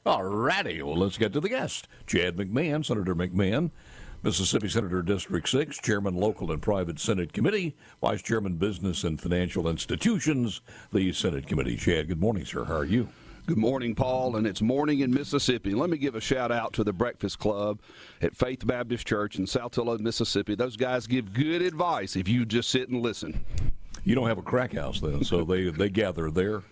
All righty, well, let's get to the guest. Chad McMahon, Senator McMahon, Mississippi Senator District 6, Chairman Local and Private Senate Committee, Vice Chairman Business and Financial Institutions, the Senate Committee. Chad, good morning, sir. How are you? Good morning, Paul, and it's morning in Mississippi. Let me give a shout-out to the Breakfast Club at Faith Baptist Church in Saltillo, Mississippi. Those guys give good advice if you just sit and listen. You don't have a crack house, then, so they gather there?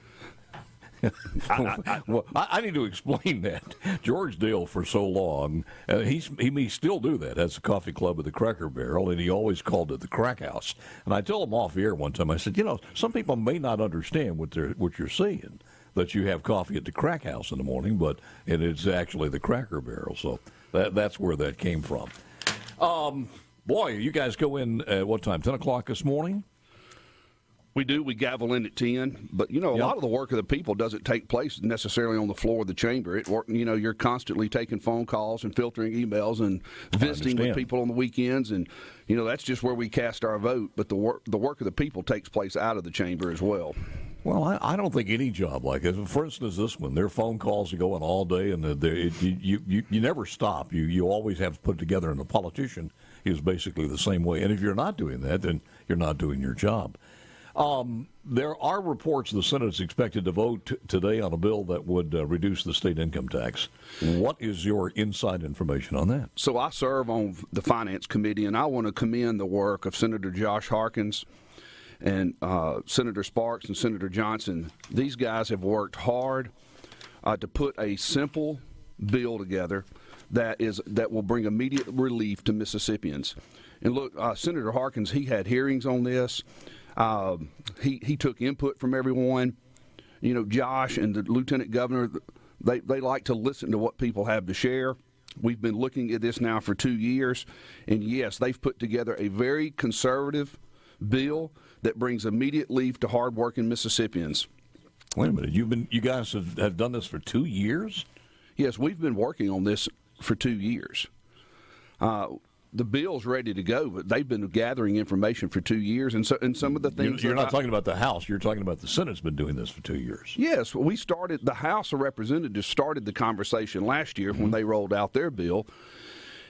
I need to explain that. George Dale, for so long, he may still do that. That's the coffee club at the Cracker Barrel, and he always called it the Crack House. And I told him off the air one time, I said, some people may not understand what you're saying, that you have coffee at the Crack House in the morning, but it's actually the Cracker Barrel. So that's where that came from. Boy, you guys go in at what time, 10 o'clock this morning? We do. We gavel in at 10. But, a lot of the work of the people doesn't take place necessarily on the floor of the chamber. You're constantly taking phone calls and filtering emails and visiting with people on the weekends. And, that's just where we cast our vote. But the work of the people takes place out of the chamber as well. Well, I don't think any job like this. For instance, this one, their phone calls are going all day, and you never stop. You always have to put it together, and the politician is basically the same way. And if you're not doing that, then you're not doing your job. There are reports the Senate is expected to vote today on a bill that would reduce the state income tax. What is your inside information on that? So I serve on the Finance Committee, and I want to commend the work of Senator Josh Harkins and Senator Sparks and Senator Johnson. These guys have worked hard to put a simple bill together that will bring immediate relief to Mississippians. And look, Senator Harkins, he had hearings on this. He took input from everyone. Josh and the Lieutenant Governor, they like to listen to what people have to share. We've been looking at this now for 2 years, and yes, they've put together a very conservative bill that brings immediate relief to hardworking Mississippians. Wait a minute, you guys have done this for 2 years? Yes, we've been working on this for 2 years. The bill's ready to go, but they've been gathering information for 2 years, and some of the things you're not talking about the House. You're talking about the Senate's been doing this for 2 years. Yes, we started. The House of Representatives started the conversation last year when they rolled out their bill,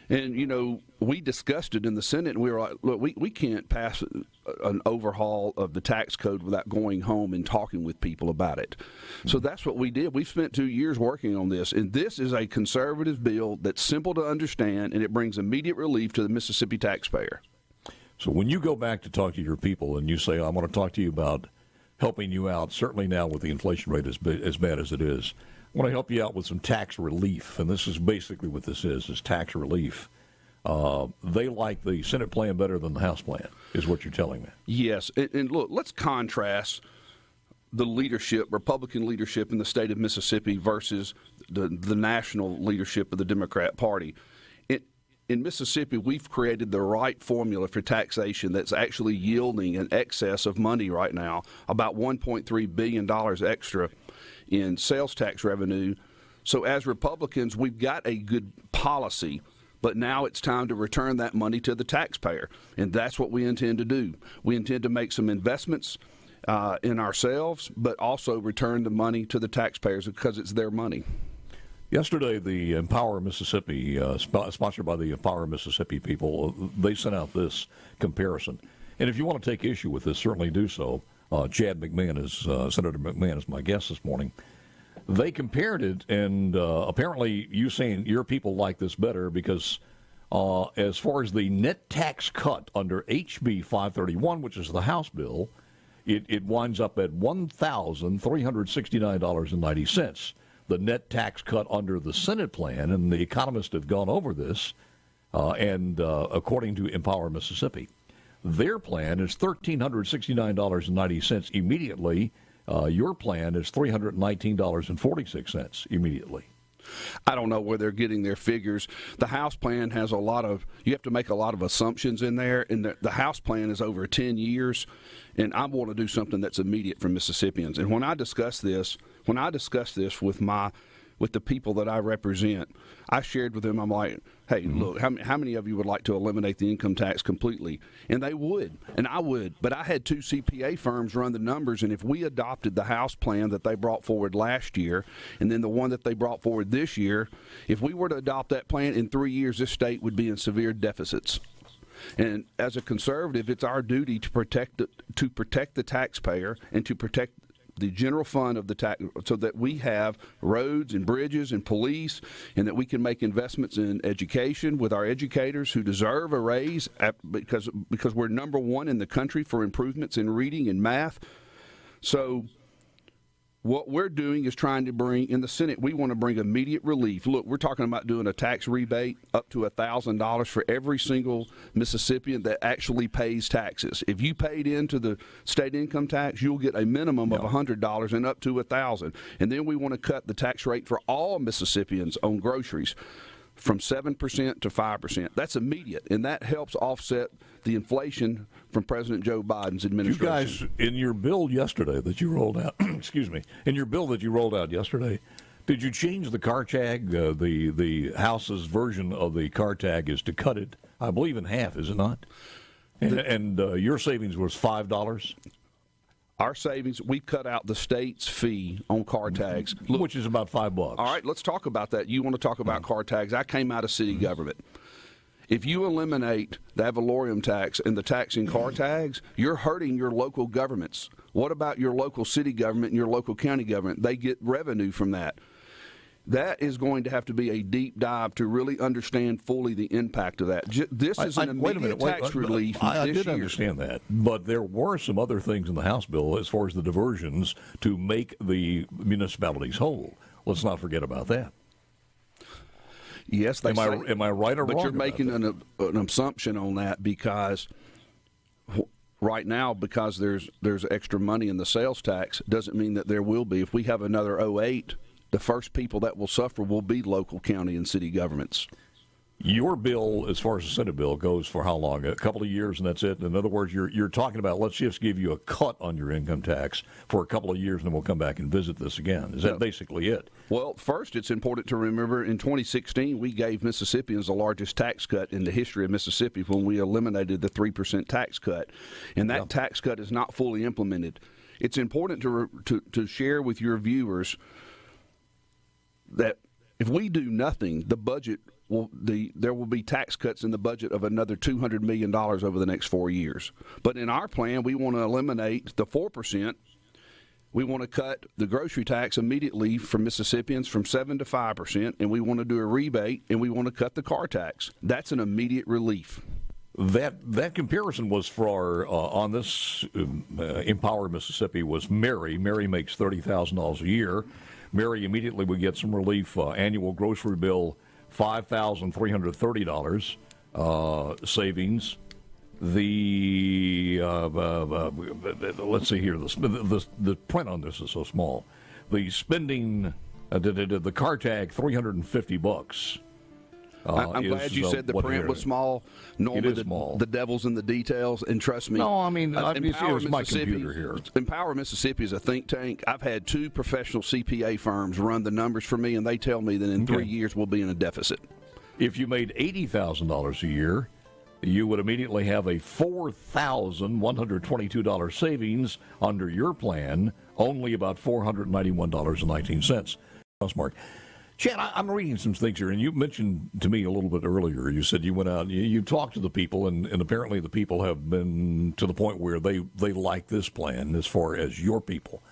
and we discussed it in the Senate, and we were like, look, we can't pass an overhaul of the tax code without going home and talking with people about it. So that's what we did. We spent 2 years working on this, and this is a conservative bill that's simple to understand, and it brings immediate relief to the Mississippi taxpayer. So when you go back to talk to your people and you say, I want to talk to you about helping you out, certainly now with the inflation rate as bad as it is, I want to help you out with some tax relief, and this is basically what this is tax relief. They like the Senate plan better than the House plan, is what you're telling me. Yes, and look, let's contrast the leadership, Republican leadership in the state of Mississippi versus the national leadership of the Democrat Party. In Mississippi, we've created the right formula for taxation that's actually yielding an excess of money right now, about $1.3 billion extra in sales tax revenue. So as Republicans, we've got a good policy, but now it's time to return that money to the taxpayer, and that's what we intend to do. We intend to make some investments in ourselves, but also return the money to the taxpayers because it's their money. Yesterday, the Empower Mississippi, sponsored by the Empower Mississippi people, they sent out this comparison. And if you want to take issue with this, certainly do so. Chad McMahon Senator McMahon is my guest this morning. They compared it, and apparently you saying your people like this better because as far as the net tax cut under HB 531, which is the House bill, it winds up at $1,369.90. The net tax cut under the Senate plan, and the economists have gone over this, and according to Empower Mississippi, their plan is $1,369.90 immediately. Your plan is $319.46 immediately. I don't know where they're getting their figures. The House plan has you have to make a lot of assumptions in there, and the House plan is over 10 years, and I want to do something that's immediate for Mississippians. And when I discuss this with with the people that I represent. I shared with them, I'm like, hey, look, how many of you would like to eliminate the income tax completely? And they would, and I would. But I had two CPA firms run the numbers, and if we adopted the House plan that they brought forward last year and then the one that they brought forward this year, if we were to adopt that plan in 3 years, this state would be in severe deficits. And as a conservative, it's our duty to protect the taxpayer and to protect the general fund of the tax, so that we have roads and bridges and police, and that we can make investments in education with our educators who deserve a raise because we're number one in the country for improvements in reading and math. So what we're doing is trying to bring, in the Senate, we want to bring immediate relief. Look, we're talking about doing a tax rebate up to $1,000 for every single Mississippian that actually pays taxes. If you paid into the state income tax, you'll get a minimum of $100 and up to $1,000. And then we want to cut the tax rate for all Mississippians on groceries from 7% to 5%. That's immediate, and that helps offset the inflation from President Joe Biden's administration. You guys, in your bill yesterday that you rolled out, in your bill that you rolled out yesterday, did you change the car tag? The House's version of the car tag is to cut it, I believe, in half, is it not? And your savings was $5? Our savings, we cut out the state's fee on car tags. Look, which is about $5. All right, let's talk about that. You want to talk about car tags. I came out of city government. If you eliminate the ad valorem tax and the tax in car tags, you're hurting your local governments. What about your local city government and your local county government? They get revenue from that. That is going to have to be a deep dive to really understand fully the impact of that. This is an immediate tax relief this year. I did understand that, but there were some other things in the House bill as far as the diversions to make the municipalities whole. Let's not forget about that. Yes, am I right or wrong? But you're making an assumption on that because right now, because there's extra money in the sales tax, doesn't mean that there will be. If we have another 08, the first people that will suffer will be local, county, and city governments. Your bill, as far as the Senate bill, goes for how long? A couple of years, and that's it? In other words, you're talking about, let's just give you a cut on your income tax for a couple of years, and then we'll come back and visit this again. Is that basically it? Well, first, it's important to remember in 2016, we gave Mississippians the largest tax cut in the history of Mississippi when we eliminated the 3% tax cut. And that tax cut is not fully implemented. It's important to share with your viewers that if we do nothing, the budget there will be tax cuts in the budget of another $200 million over the next 4 years. But in our plan, we want to eliminate the 4%. We want to cut the grocery tax immediately for Mississippians from 7 to 5%, and we want to do a rebate, and we want to cut the car tax. That's an immediate relief. That comparison was for, on this Empower Mississippi, was Mary. Mary makes $30,000 a year. Mary immediately would get some relief, annual grocery bill, $5,330 savings. Let's see here, the print on this is so small. The spending, the car tag, $350. I'm glad you said the print was small. Normally, it is small. The devil's in the details, and trust me. No, I mean, here's my computer here. Empower Mississippi is a think tank. I've had two professional CPA firms run the numbers for me, and they tell me that in 3 years we'll be in a deficit. If you made $80,000 a year, you would immediately have a $4,122 savings under your plan, only about $491.19. Mark. Chad, I'm reading some things here, and you mentioned to me a little bit earlier, you said you went out and you talked to the people, and apparently the people have been to the point where they like this plan as far as your people.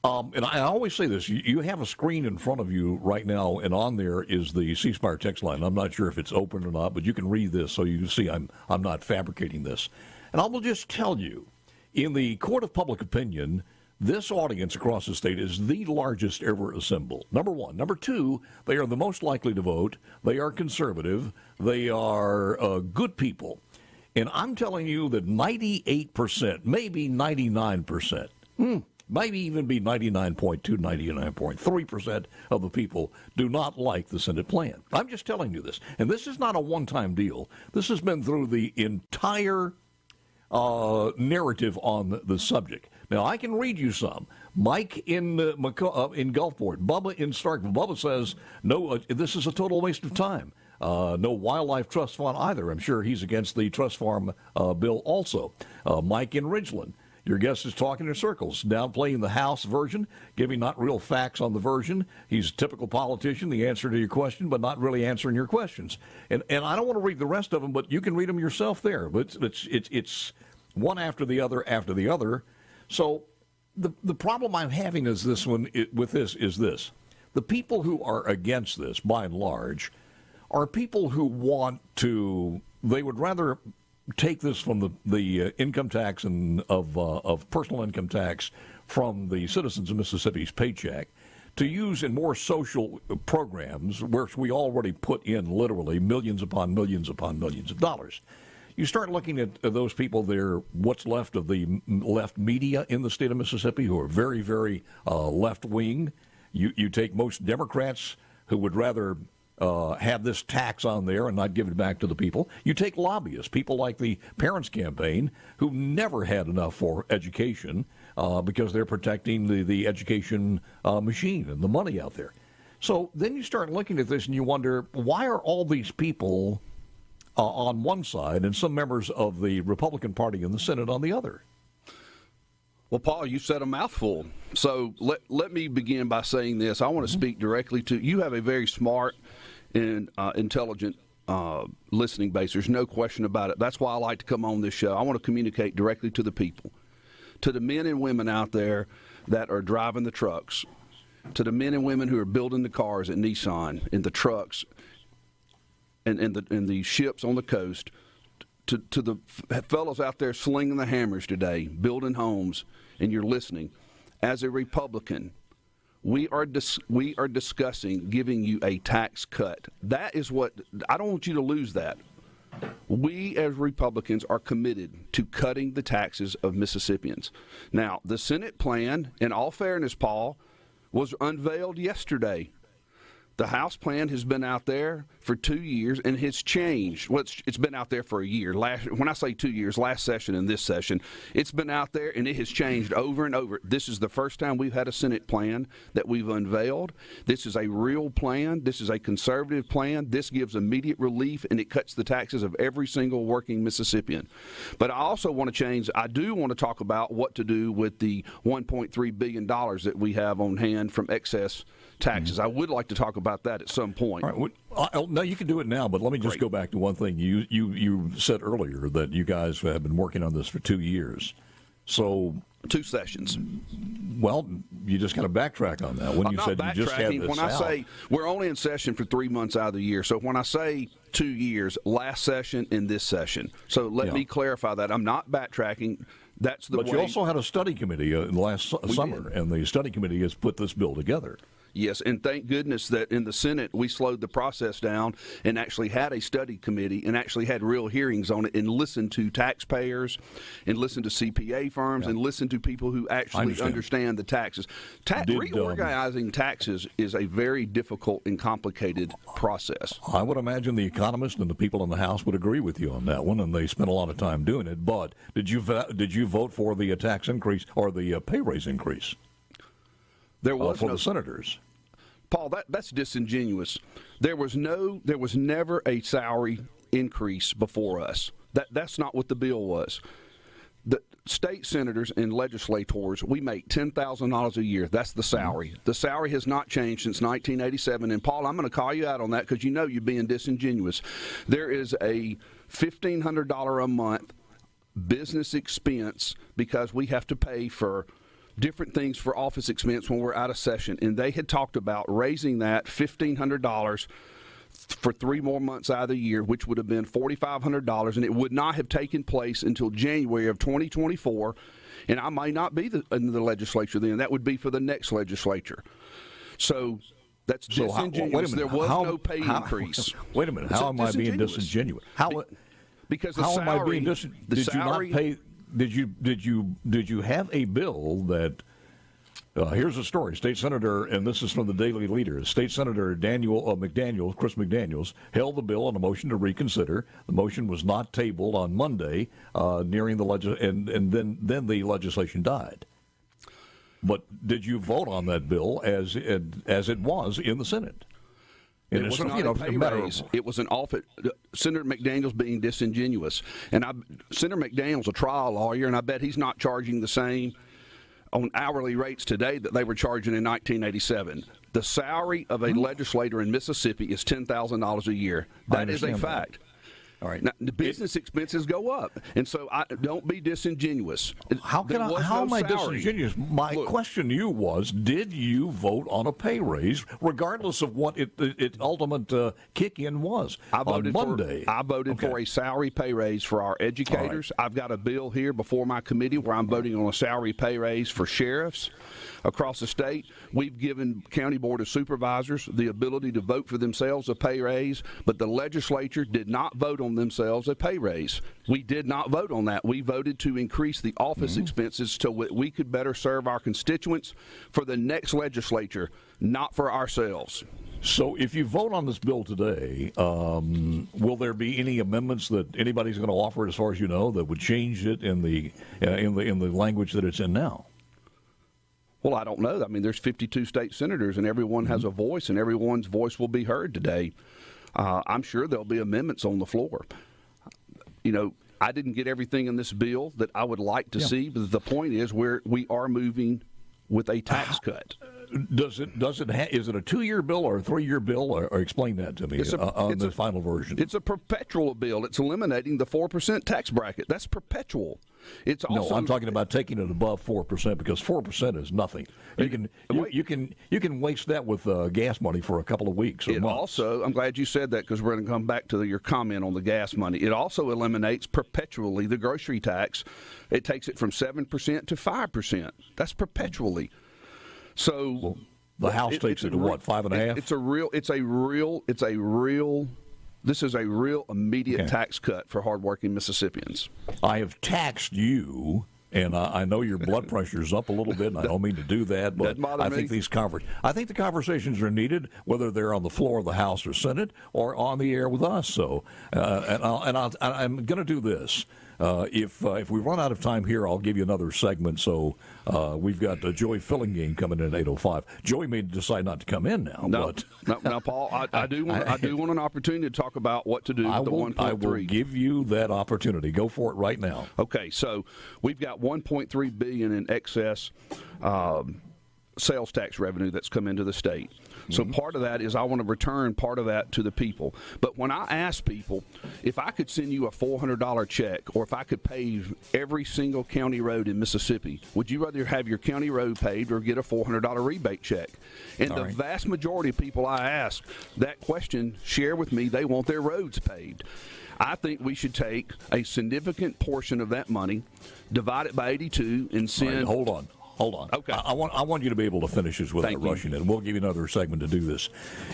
And I always say this, you have a screen in front of you right now, and on there is the C Spire text line. I'm not sure if it's open or not, but you can read this so you see I'm not fabricating this. And I will just tell you, in the court of public opinion, this audience across the state is the largest ever assembled. Number one. Number two, they are the most likely to vote. They are conservative. They are good people. And I'm telling you that 98%, maybe 99%, maybe even be 99.2, 99.3% of the people do not like the Senate plan. I'm just telling you this. And this is not a one-time deal. This has been through the entire narrative on the subject. Now, I can read you some. Mike in Gulfport, Bubba in Starkville. Bubba says, no, this is a total waste of time. No wildlife trust fund either. I'm sure he's against the trust farm bill also. Mike in Ridgeland. Your guest is talking in circles, downplaying the House version, giving not real facts on the version. He's a typical politician, the answer to your question, but not really answering your questions. And I don't want to read the rest of them, but you can read them yourself there. But it's one after the other. So the problem I'm having is this one with this is this. The people who are against this, by and large, are people who they would rather take this from the income tax and of personal income tax from the citizens of Mississippi's paycheck to use in more social programs where we already put in literally millions upon millions upon millions of dollars. You start looking at those people there, what's left of the left media in the state of Mississippi who are very, very left-wing. You take most Democrats who would rather have this tax on there and not give it back to the people. You take lobbyists, people like the Parents Campaign, who never had enough for education because they're protecting the education machine and the money out there. So then you start looking at this and you wonder, why are all these people on one side and some members of the Republican Party in the Senate on the other? Well, Paul, you said a mouthful. So let me begin by saying this. I want to speak directly to you. Have a very smart and intelligent listening base. There's no question about it. That's why I like to come on this show. I want to communicate directly to the people, to the men and women out there that are driving the trucks, to the men and women who are building the cars at Nissan and the trucks and the ships on the coast, to the fellows out there slinging the hammers today, building homes, and you're listening. As a Republican, we are discussing giving you a tax cut. That is what I don't want you to lose that. We as Republicans are committed to cutting the taxes of Mississippians. Now, the Senate plan, in all fairness, Paul, was unveiled yesterday. The House plan has been out there for 2 years and has changed. Well, it's been out there for a year. When I say 2 years, last session and this session, it's been out there and it has changed over and over. This is the first time we've had a Senate plan that we've unveiled. This is a real plan. This is a conservative plan. This gives immediate relief and it cuts the taxes of every single working Mississippian. But I also want to talk about what to do with the $1.3 billion that we have on hand from excess taxes. I would like to talk about that at some point. All right. No, you can do it now, but let me just go back to one thing. You said earlier that you guys have been working on this for 2 years. So 2 sessions. Well, you just got to backtrack on that. When you said you just had this when I say we're only in session for 3 months out of the year. So when I say 2 years, last session and this session. So let me clarify that. I'm not backtracking. That's the way. But you also had a study committee last summer, and the study committee has put this bill together. Yes, and thank goodness that in the Senate we slowed the process down and actually had a study committee and actually had real hearings on it and listened to taxpayers and listened to CPA firms and listened to people who actually understand the taxes. Reorganizing taxes is a very difficult and complicated process. I would imagine the economists and the people in the House would agree with you on that one, and they spent a lot of time doing it. But did you vote for the tax increase or the pay raise increase? There was for the senators. Paul, that's disingenuous. There was never a salary increase before us. That's not what the bill was. The state senators and legislators, we make $10,000 a year. That's the salary. The salary has not changed since 1987. And Paul, I'm going to call you out on that because you know you're being disingenuous. There is a $1,500 a month business expense because we have to pay for different things for office expense when we're out of session. And they had talked about raising that $1,500 for 3 more months out of the year, which would have been $4,500, and it would not have taken place until January of 2024. And I might not be in the legislature then. That would be for the next legislature. So that's disingenuous. There was no pay increase. Wait a minute. How am I being disingenuous? Because the salary, am I being did you not pay? Did you have a bill that? Here's a story. State Senator, and this is from the Daily Leader. State Senator Chris McDaniels, held the bill on a motion to reconsider. The motion was not tabled on Monday, nearing the and then the legislation died. But did you vote on that bill as it was in the Senate? It was not a pay raise. It was an offer. Senator McDaniel's being disingenuous. And Senator McDaniel's a trial lawyer, and I bet he's not charging the same on hourly rates today that they were charging in 1987. The salary of a legislator in Mississippi is $10,000 a year. That is a fact. All right. Now, the business expenses go up, and so don't be disingenuous. How am I disingenuous? My question to you was, did you vote on a pay raise, regardless of what its ultimate kick-in was on Monday? I voted for a salary pay raise for our educators. Right. I've got a bill here before my committee where I'm voting on a salary pay raise for sheriffs across the state. We've given County Board of Supervisors the ability to vote for themselves a pay raise, but the legislature did not vote on themselves a pay raise. We did not vote on that. We voted to increase the office expenses so we could better serve our constituents for the next legislature, not for ourselves. So if you vote on this bill today, will there be any amendments that anybody's going to offer, as far as you know, that would change it in the language that it's in now? Well, I don't know. I mean, there's 52 state senators, and everyone has a voice, and everyone's voice will be heard today. I'm sure there'll be amendments on the floor. You know, I didn't get everything in this bill that I would like to see, but the point is we are moving with a tax cut. Is it a 2-year bill or a 3-year bill, or explain that to me on the final version? It's a perpetual bill. It's eliminating the 4% tax bracket. That's perpetual. It's also, no, I'm talking about taking it above 4%, because 4% is nothing. You can waste that with gas money for a couple of weeks or months. Also, I'm glad you said that, because we're going to come back to your comment on the gas money. It also eliminates perpetually the grocery tax. It takes it from 7% to 5%. That's perpetually. So the House takes it to what, 5.5? This is a real immediate tax cut for hardworking Mississippians. I have taxed you, and I know your blood pressure is up a little bit, and I don't mean to do that, but I think the conversations are needed, whether they're on the floor of the House or Senate or on the air with us. So, I'm going to do this. If we run out of time here, I'll give you another segment. So we've got Joey Fillingame coming in at 8:05. Joey may decide not to come in now. No, Paul, I do want an opportunity to talk about what to do with the 1.3. I will give you that opportunity. Go for it right now. Okay, so we've got $1.3 billion in excess sales tax revenue that's come into the state. So part of that is I want to return part of that to the people. But when I ask people, if I could send you a $400 check, or if I could pave every single county road in Mississippi, would you rather have your county road paved or get a $400 rebate check? And the vast majority of people I ask that question share with me they want their roads paved. I think we should take a significant portion of that money, divide it by 82, and send... Right, hold on. Okay. I want you to be able to finish this without rushing it. We'll give you another segment to do this.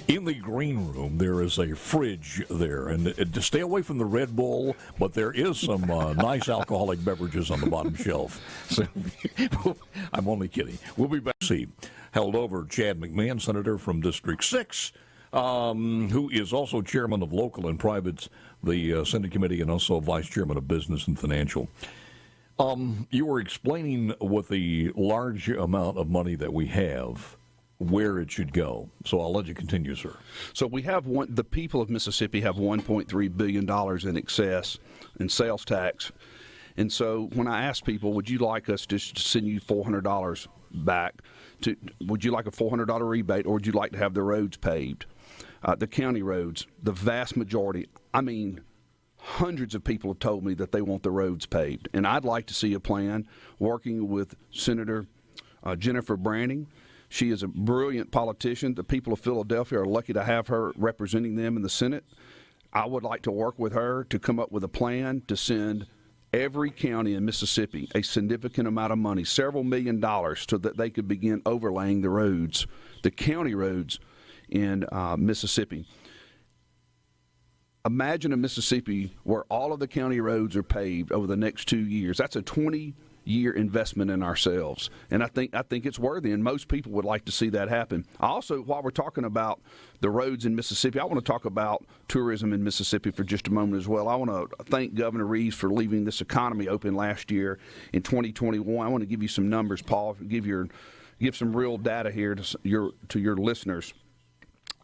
In the green room, there is a fridge there, and to stay away from the Red Bull, but there is some nice alcoholic beverages on the bottom shelf. So, I'm only kidding. We'll be back. Held over Chad McMahon, Senator from District 6, who is also chairman of Local and Private, the Senate Committee, and also vice chairman of Business and Financial. You were explaining with the large amount of money that we have, where it should go. So I'll let you continue, sir. So we have the people of Mississippi have $1.3 billion in excess in sales tax. And so when I ask people, would you like us to send you $400 back? Would you like a $400 rebate, or would you like to have the roads paved? The county roads, the vast majority, hundreds of people have told me that they want the roads paved. And I'd like to see a plan working with Senator Jennifer Branning. She is a brilliant politician. The people of Philadelphia are lucky to have her representing them in the Senate. I would like to work with her to come up with a plan to send every county in Mississippi a significant amount of money, several $1 million, so that they could begin overlaying the roads, the county roads in Mississippi. Imagine a Mississippi where all of the county roads are paved over the next 2 years. That's a 20-year investment in ourselves, and I think it's worthy, and most people would like to see that happen. Also, while we're talking about the roads in Mississippi, I want to talk about tourism in Mississippi for just a moment as well. I want to thank Governor Reeves for leaving this economy open last year in 2021. I want to give you some numbers, Paul, give your give some real data here to your listeners.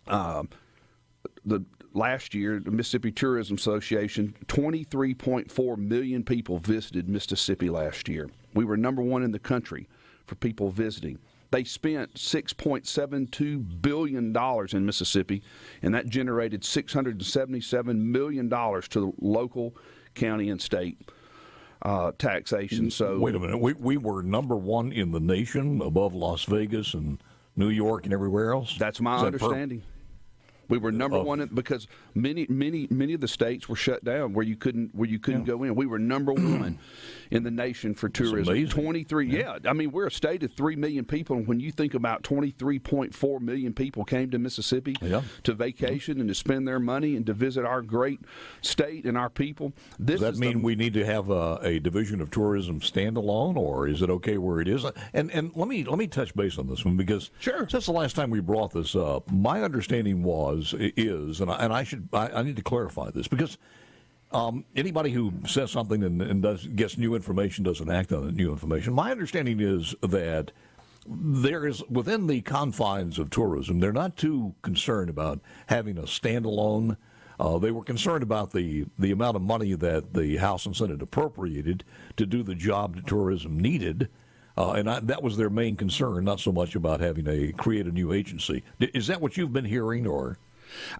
The last year, the Mississippi Tourism Association, 23.4 million people visited Mississippi last year. We were number one in the country for people visiting. They spent $6.72 billion in Mississippi, and that generated $677 million to the local, county, and state taxation. So wait a minute. We were number one in the nation, above Las Vegas and New York and everywhere else? That's my understanding. We were number one because many of the states were shut down where you couldn't go in. We were number one in the nation for tourism. 23, yeah. I mean, we're a state of 3 million people, and when you think about 23.4 million people came to Mississippi to vacation and to spend their money and to visit our great state and our people. Does that mean we need to have a division of tourism standalone, or is it okay where it is? And let me touch base on this one because since the last time we brought this up, my understanding is, and I need to clarify this because anybody who says something and gets new information doesn't act on the new information. My understanding is that there is, within the confines of tourism, they're not too concerned about having a standalone. They were concerned about the amount of money that the House and Senate appropriated to do the job that tourism needed. That was their main concern, not so much about having to create a new agency. Is that what you've been hearing, or?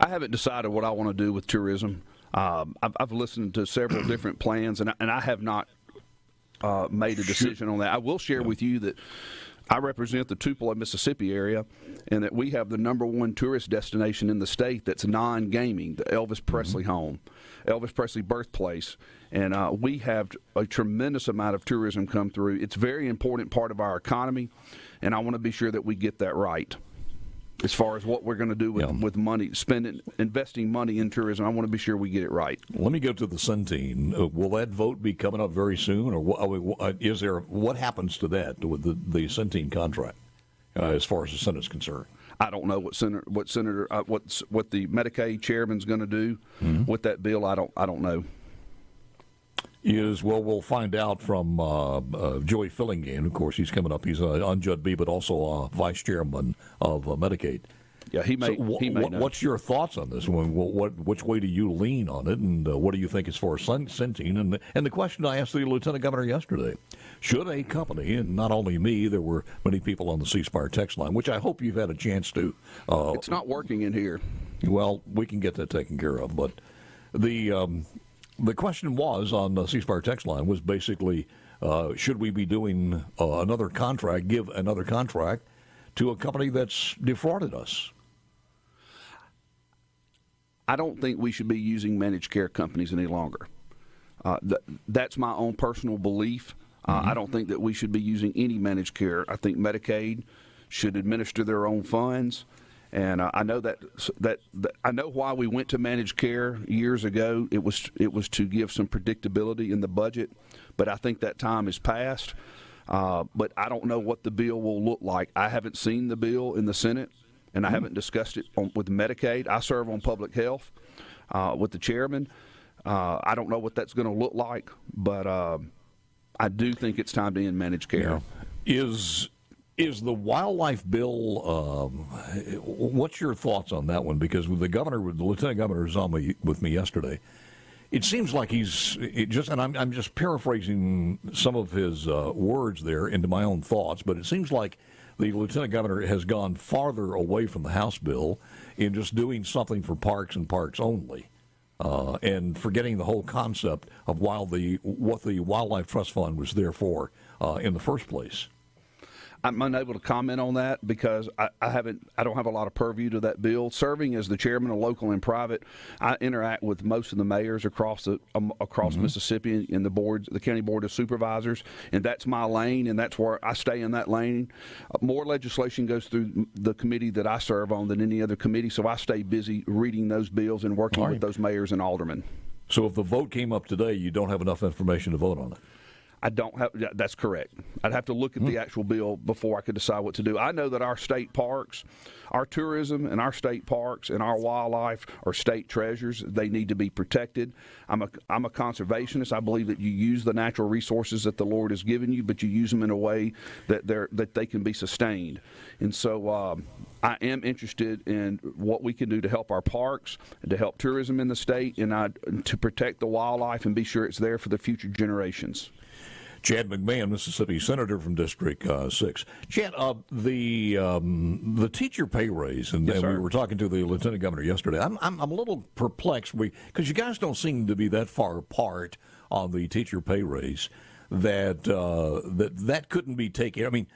I haven't decided what I want to do with tourism. I've listened to several different plans, and I have not made a decision on that. I will share with you that I represent the Tupelo, Mississippi area, and that we have the number one tourist destination in the state that's non-gaming, the Elvis Presley home, Elvis Presley birthplace. And we have a tremendous amount of tourism come through. It's a very important part of our economy, and I want to be sure that we get that right. As far as what we're going to do with money, investing money in tourism, I want to be sure we get it right. Let me go to the Centene. Will that vote be coming up very soon, or what happens to that with the Centene contract as far as the Senate's concerned? I don't know what the Medicaid chairman's going to do with that bill. I don't know. We'll find out from Joey Fillingham. Of course, he's coming up. He's on Judd B, but also vice chairman of Medicaid. Yeah, he may know. What's your thoughts on this one? Which way do you lean on it, and what do you think as far as Centene? And the question I asked the lieutenant governor yesterday: should a company, and not only me, there were many people on the C Spire text line, which I hope you've had a chance to. It's not working in here. Well, we can get that taken care of, but the question was on the C Spire text line was basically, should we be doing another contract, give another contract to a company that's defrauded us? I don't think we should be using managed care companies any longer. That's my own personal belief. I don't think that we should be using any managed care. I think Medicaid should administer their own funds. And I know that I know why we went to managed care years ago. It was to give some predictability in the budget, but I think that time has passed. But I don't know what the bill will look like. I haven't seen the bill in the Senate, and I haven't discussed it with Medicaid. I serve on public health with the chairman. I don't know what that's going to look like, but I do think it's time to end managed care. Yeah. Is the wildlife bill? What's your thoughts on that one? Because with the lieutenant governor was on with me yesterday. It seems like and I'm just paraphrasing some of his words there into my own thoughts. But it seems like the lieutenant governor has gone farther away from the House bill in just doing something for parks and parks only, and forgetting the whole concept of what the Wildlife Trust Fund was there for in the first place. I'm unable to comment on that because I don't have a lot of purview to that bill. Serving as the chairman of local and private, I interact with most of the mayors across Mississippi in the county board of supervisors, and that's my lane, and that's where I stay in that lane. More legislation goes through the committee that I serve on than any other committee, so I stay busy reading those bills and working with those mayors and aldermen. So if the vote came up today, you don't have enough information to vote on it? I don't have. That's correct. I'd have to look at the actual bill before I could decide what to do. I know that our state parks, our tourism, and our state parks and our wildlife are state treasures. They need to be protected. I'm a conservationist. I believe that you use the natural resources that the Lord has given you, but you use them in a way that they can be sustained. And so I am interested in what we can do to help our parks, to help tourism in the state, and to protect the wildlife and be sure it's there for the future generations. Chad McMahon, Mississippi Senator from District 6. Chad, the teacher pay raise, and we were talking to the Lieutenant Governor yesterday. I'm a little perplexed because you guys don't seem to be that far apart on the teacher pay raise that couldn't be taken. I mean,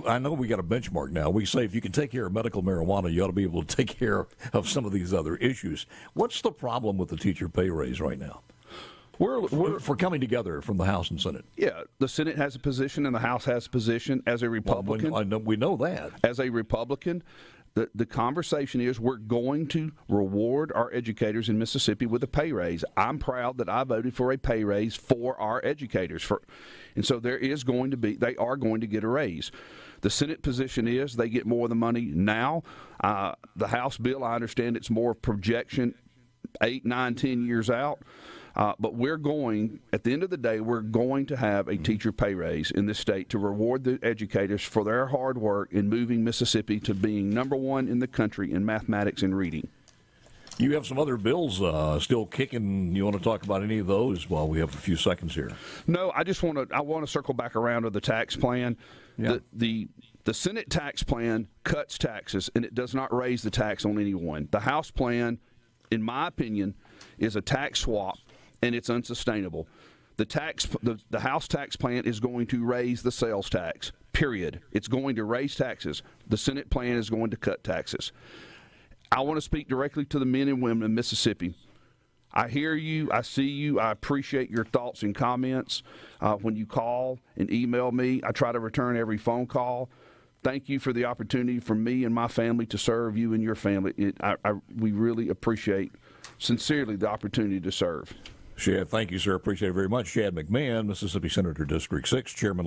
I know we got a benchmark now. We say if you can take care of medical marijuana, you ought to be able to take care of some of these other issues. What's the problem with the teacher pay raise right now? For coming together from the House and Senate. Yeah, the Senate has a position and the House has a position. As a Republican, we know that. As a Republican, the conversation is we're going to reward our educators in Mississippi with a pay raise. I'm proud that I voted for a pay raise for our educators, and so they are going to get a raise. The Senate position is they get more of the money now. The House bill, I understand it's more projection 8, 9, 10 years out. But at the end of the day, we're going to have a teacher pay raise in this state to reward the educators for their hard work in moving Mississippi to being number one in the country in mathematics and reading. You have some other bills still kicking. You want to talk about any of those while we have a few seconds here? No, I want to circle back around to the tax plan. Yeah. The Senate tax plan cuts taxes, and it does not raise the tax on anyone. The House plan, in my opinion, is a tax swap, and it's unsustainable. The House tax plan is going to raise the sales tax, period. It's going to raise taxes. The Senate plan is going to cut taxes. I want to speak directly to the men and women of Mississippi. I hear you. I see you. I appreciate your thoughts and comments. When you call and email me, I try to return every phone call. Thank you for the opportunity for me and my family to serve you and your family. We really appreciate, sincerely, the opportunity to serve. Chad, thank you, sir. Appreciate it very much. Chad McMahon, Mississippi Senator, District 6, Chairman.